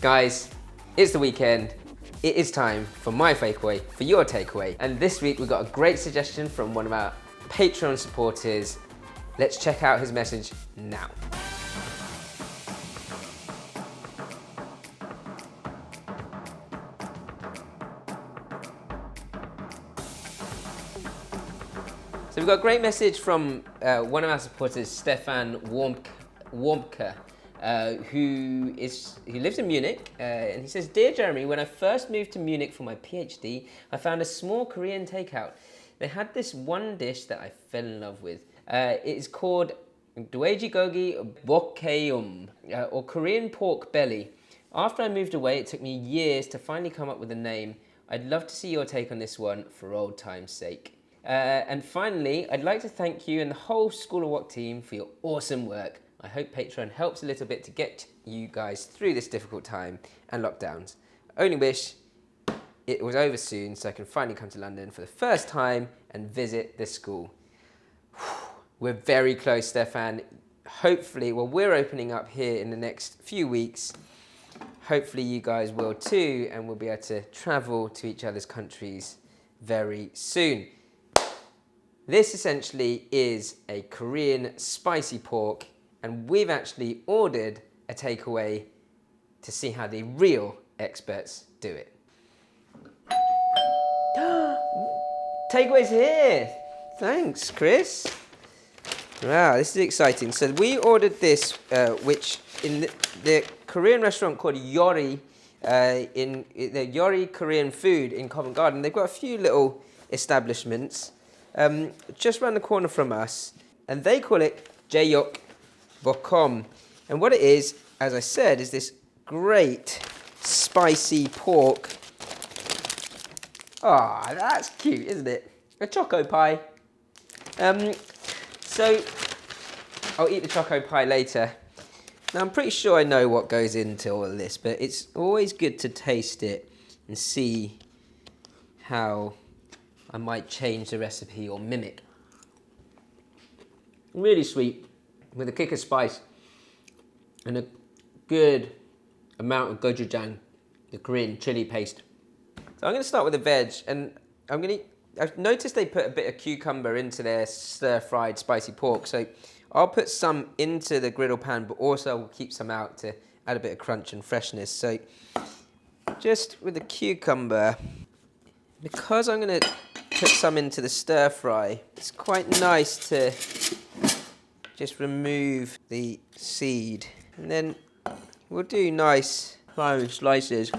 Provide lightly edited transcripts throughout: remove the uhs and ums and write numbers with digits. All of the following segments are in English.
Guys, it's the weekend. It is time for my fakeaway, for your takeaway. And this week we got a great suggestion from one of our Patreon supporters. Let's check out his message now. So we've got a great message from one of our supporters, Stefan Wormke, who lives in Munich, and he says, "Dear Jeremy, when I first moved to Munich for my PhD, I found a small Korean takeout. They had this one dish that I fell in love with. It is called Jeyuk Bokkeum, or Korean pork belly. After I moved away, it took me years to finally come up with a name. I'd love to see your take on this one for old time's sake. And finally, I'd like to thank you and the whole School of Wok team for your awesome work. I hope Patreon helps a little bit to get you guys through this difficult time and lockdowns. I only wish it was over soon so I can finally come to London for the first time and visit the school." We're very close, Stefan. Hopefully, well, we're opening up here in the next few weeks. Hopefully you guys will too, and we'll be able to travel to each other's countries very soon. This essentially is a Korean spicy pork, and we've actually ordered a takeaway to see how the real experts do it. Takeaway's here! Thanks, Chris. Wow, this is exciting. So we ordered this, which in the Korean restaurant called Yori, in the Yori Korean Food in Covent Garden. They've got a few little establishments just around the corner from us, and they call it Jeyuk Bokkeum. And what it is, as I said, is this great spicy pork. Ah, that's cute, isn't it? A choco pie. So I'll eat the choco pie later. Now I'm pretty sure I know what goes into all of this, but it's always good to taste it and see how I might change the recipe or mimic. Really sweet, with a kick of spice and a good amount of gochujang, the Korean chili paste. So I'm going to start with the veg, and I've noticed they put a bit of cucumber into their stir-fried spicy pork, so I'll put some into the griddle pan, but also we'll keep some out to add a bit of crunch and freshness. So just with the cucumber, because I'm going to put some into the stir fry, it's quite nice to just remove the seed, and then we'll do nice fine slices.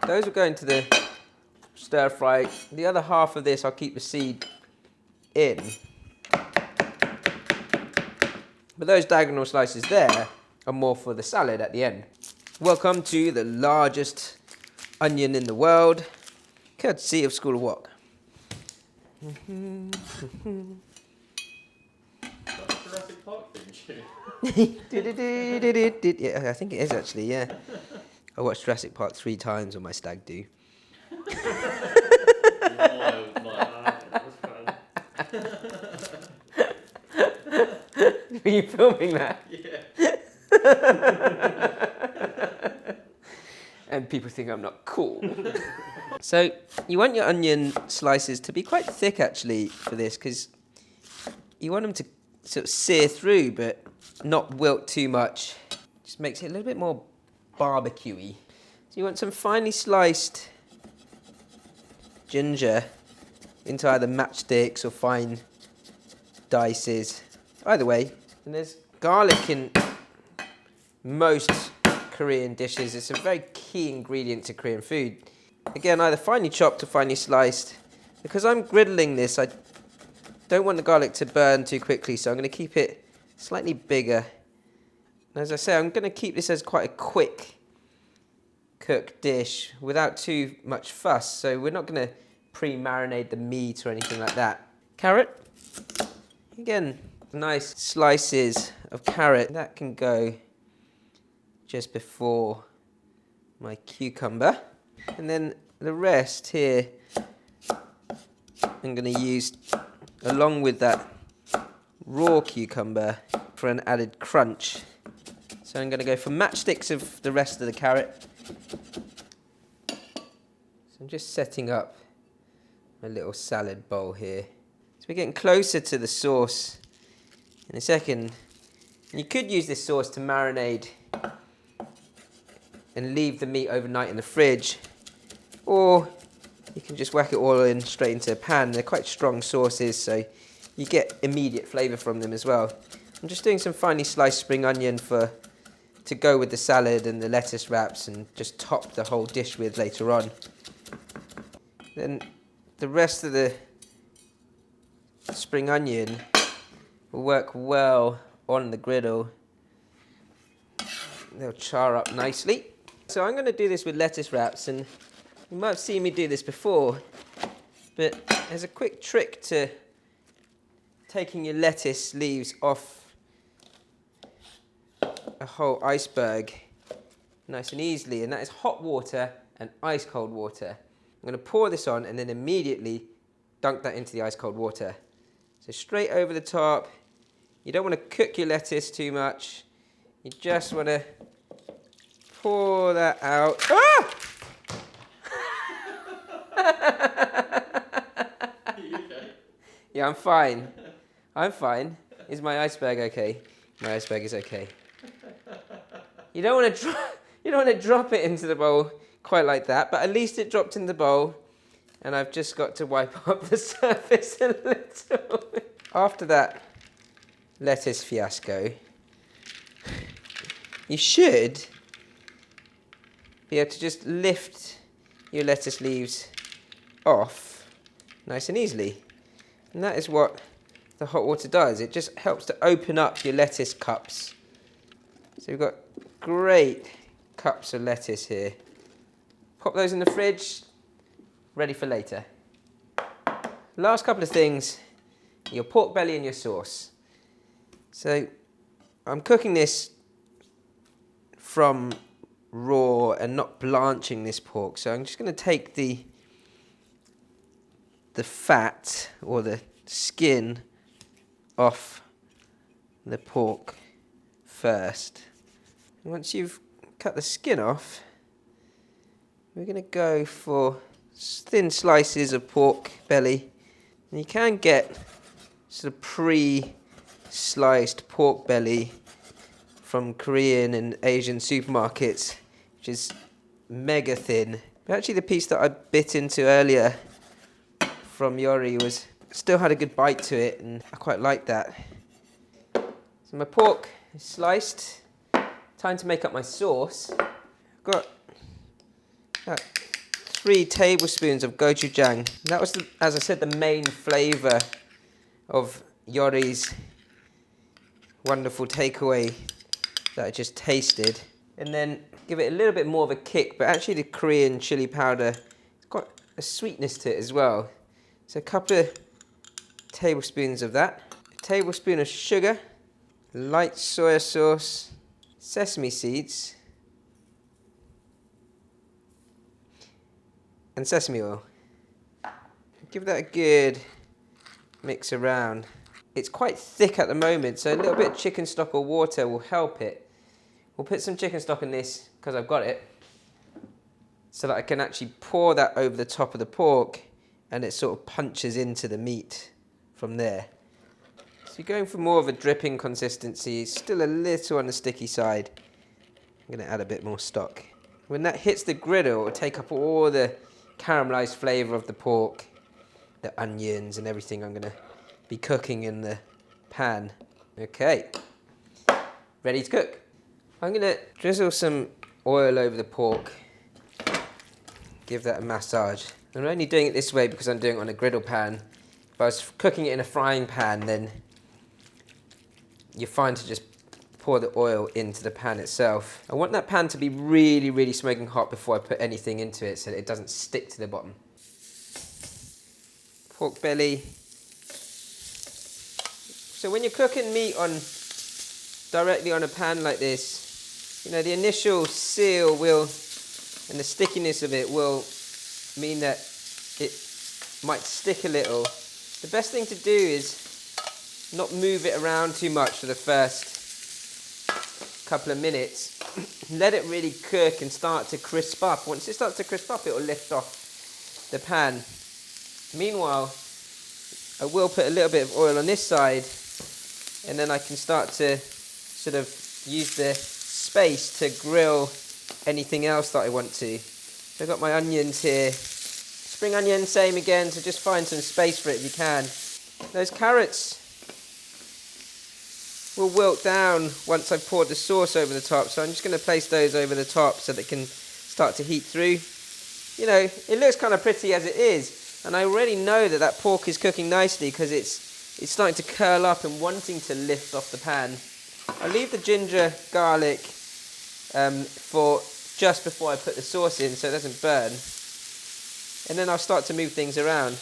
Those will go into the stir fry. The other half of this, I'll keep the seed in. But those diagonal slices there are more for the salad at the end. Welcome to the largest onion in the world, courtesy of School of Wok. That's Jurassic Park theme tune. Yeah, I think it is actually, yeah. I watched Jurassic Park 3 times on my stag do. Were you filming that? Yeah. And people think I'm not cool. So you want your onion slices to be quite thick actually for this, because you want them to sort of sear through but not wilt too much. Just makes it a little bit more barbecue-y. So you want some finely sliced ginger into either matchsticks or fine dices. Either way. And there's garlic in most Korean dishes. It's a very key ingredient to Korean food. Again, either finely chopped or finely sliced. Because I'm griddling this, I don't want the garlic to burn too quickly, so I'm going to keep it slightly bigger. And as I say, I'm going to keep this as quite a quick cooked dish without too much fuss. So we're not going to pre-marinate the meat or anything like that. Carrot. Again, nice slices of carrot. That can go just before my cucumber. And then the rest here I'm going to use along with that raw cucumber for an added crunch. So So I'm going to go for matchsticks of the rest of the carrot. So I'm just setting up my little salad bowl here. So we're getting closer to the sauce in a second. You could use this sauce to marinate and leave the meat overnight in the fridge, or you can just whack it all in straight into a pan. They're quite strong sauces, so you get immediate flavour from them as well. I'm just doing some finely sliced spring onion to go with the salad and the lettuce wraps and just top the whole dish with later on. Then the rest of the spring onion will work well on the griddle. They'll char up nicely. So I'm going to do this with lettuce wraps, and you might have seen me do this before, but there's a quick trick to taking your lettuce leaves off a whole iceberg nice and easily, and that is hot water and ice cold water. I'm going to pour this on and then immediately dunk that into the ice cold water. So straight over the top. You don't want to cook your lettuce too much. You just want to pour that out. Ah! Yeah, I'm fine. I'm fine. Is my iceberg okay? My iceberg is okay. You don't want to drop it into the bowl quite like that, but at least it dropped in the bowl, and I've just got to wipe up the surface a little. After that lettuce fiasco, you should be able to just lift your lettuce leaves off nice and easily. And that is what the hot water does. It just helps to open up your lettuce cups. So we've got great cups of lettuce here. Pop those in the fridge, ready for later. Last couple of things, your pork belly and your sauce. So I'm cooking this from raw and not blanching this pork. So I'm just going to take the fat or the skin off the pork first. And once you've cut the skin off, we're going to go for thin slices of pork belly. And you can get sort of pre-sliced pork belly from Korean and Asian supermarkets, which is mega thin. But actually the piece that I bit into earlier from Yori still had a good bite to it, and I quite like that. So my pork is sliced. Time to make up my sauce. I've got about 3 tablespoons of gochujang. That was, as I said, the main flavour of Yori's wonderful takeaway that I just tasted. And then give it a little bit more of a kick, but actually the Korean chili powder, it's got a sweetness to it as well. So a couple of tablespoons of that. A tablespoon of sugar, light soya sauce, sesame seeds, and sesame oil. Give that a good mix around. It's quite thick at the moment, so a little bit of chicken stock or water will help it. We'll put some chicken stock in this because I've got it, so that I can actually pour that over the top of the pork and it sort of punches into the meat from there. So you're going for more of a dripping consistency, still a little on the sticky side. I'm going to add a bit more stock. When that hits the griddle, it will take up all the caramelized flavour of the pork, the onions and everything I'm going to be cooking in the pan. Okay, ready to cook. I'm going to drizzle some oil over the pork, give that a massage. I'm only doing it this way because I'm doing it on a griddle pan. If I was cooking it in a frying pan, then you're fine to just pour the oil into the pan itself. I want that pan to be really, really smoking hot before I put anything into it so that it doesn't stick to the bottom. Pork belly. So when you're cooking meat directly on a pan like this, you know, the initial seal and the stickiness of it will mean that it might stick a little. The best thing to do is not move it around too much for the first couple of minutes. Let it really cook and start to crisp up. Once it starts to crisp up, it will lift off the pan. Meanwhile, I will put a little bit of oil on this side, and then I can start to sort of use the space to grill anything else that I want to. So I've got my onions here. Spring onion, same again, so just find some space for it if you can. Those carrots will wilt down once I've poured the sauce over the top, so I'm just going to place those over the top so they can start to heat through. You know, it looks kind of pretty as it is, and I already know that that pork is cooking nicely because it's starting to curl up and wanting to lift off the pan. I'll leave the ginger, garlic for just before I put the sauce in so it doesn't burn. And then I'll start to move things around.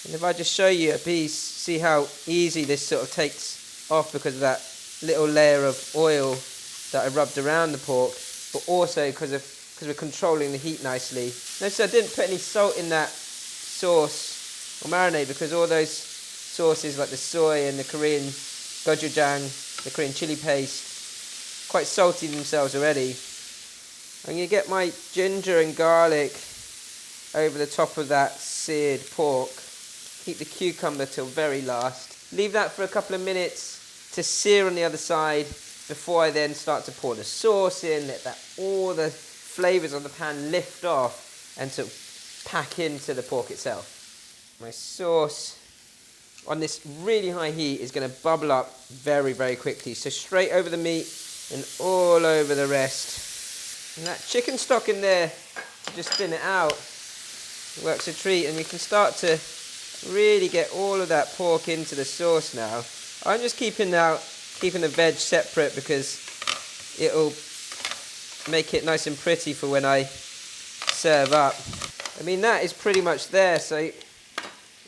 And if I just show you a piece, see how easy this sort of takes off because of that little layer of oil that I rubbed around the pork, but also because we're controlling the heat nicely. Notice I didn't put any salt in that sauce or marinade because all those sauces like the soy and the Korean gochujang, the Korean chili paste, quite salty themselves already. I'm going to get my ginger and garlic over the top of that seared pork. Keep the cucumber till very last. Leave that for a couple of minutes to sear on the other side before I then start to pour the sauce in, let all the flavours on the pan lift off and sort of pack into the pork itself. My sauce on this really high heat is going to bubble up very, very quickly. So straight over the meat and all over the rest. And that chicken stock in there to just thin it out works a treat, and you can start to really get all of that pork into the sauce now. I'm just keeping the veg separate because it'll make it nice and pretty for when I serve up. I mean, that is pretty much there, so I'm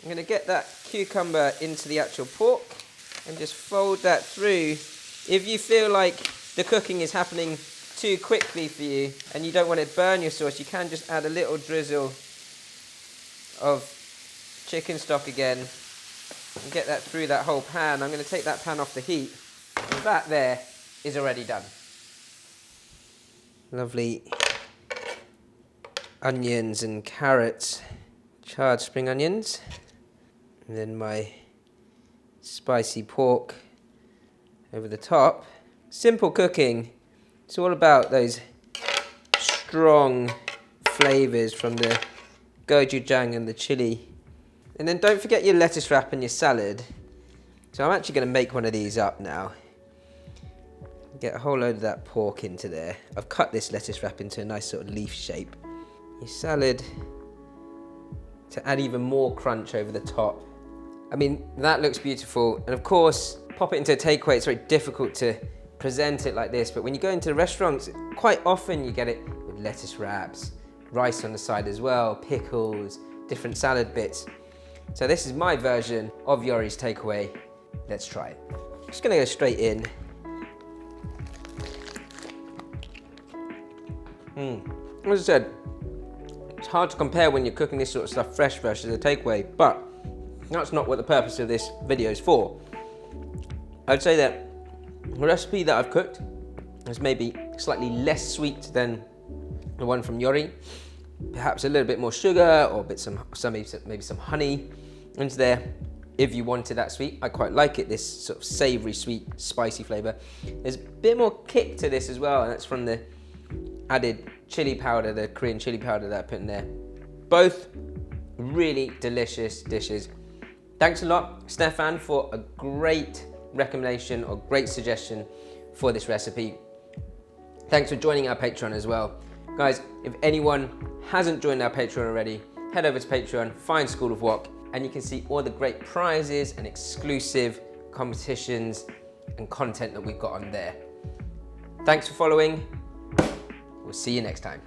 going to get that cucumber into the actual pork and just fold that through. If you feel like the cooking is happening too quickly for you and you don't want to burn your sauce, you can just add a little drizzle of chicken stock again and get that through that whole pan. I'm going to take that pan off the heat, and that there is already done. Lovely onions and carrots, charred spring onions, and then my spicy pork over the top. Simple cooking. It's all about those strong flavours from the gochujang and the chili. And then don't forget your lettuce wrap and your salad. So I'm actually going to make one of these up now. Get a whole load of that pork into there. I've cut this lettuce wrap into a nice sort of leaf shape. Your salad to add even more crunch over the top. I mean, that looks beautiful. And of course, pop it into a takeaway. It's very difficult to present it like this, but when you go into the restaurants, quite often you get it with lettuce wraps, rice on the side as well, pickles, different salad bits. So this is my version of Yori's takeaway. Let's try it. Just gonna go straight in. As I said, it's hard to compare when you're cooking this sort of stuff fresh versus a takeaway, but that's not what the purpose of this video is for. I'd say that the recipe that I've cooked is maybe slightly less sweet than the one from Yori. Perhaps a little bit more sugar or maybe some honey into there if you wanted that sweet. I quite like it, this sort of savoury, sweet, spicy flavour. There's a bit more kick to this as well, and that's from the added chili powder, the Korean chili powder that I put in there. Both really delicious dishes. Thanks a lot, Stefan, for a great recommendation or great suggestion for this recipe. Thanks for joining our Patreon as well. Guys, if anyone hasn't joined our Patreon already, head over to Patreon, find School of Wok, and you can see all the great prizes and exclusive competitions and content that we've got on there. Thanks for following. We'll see you next time.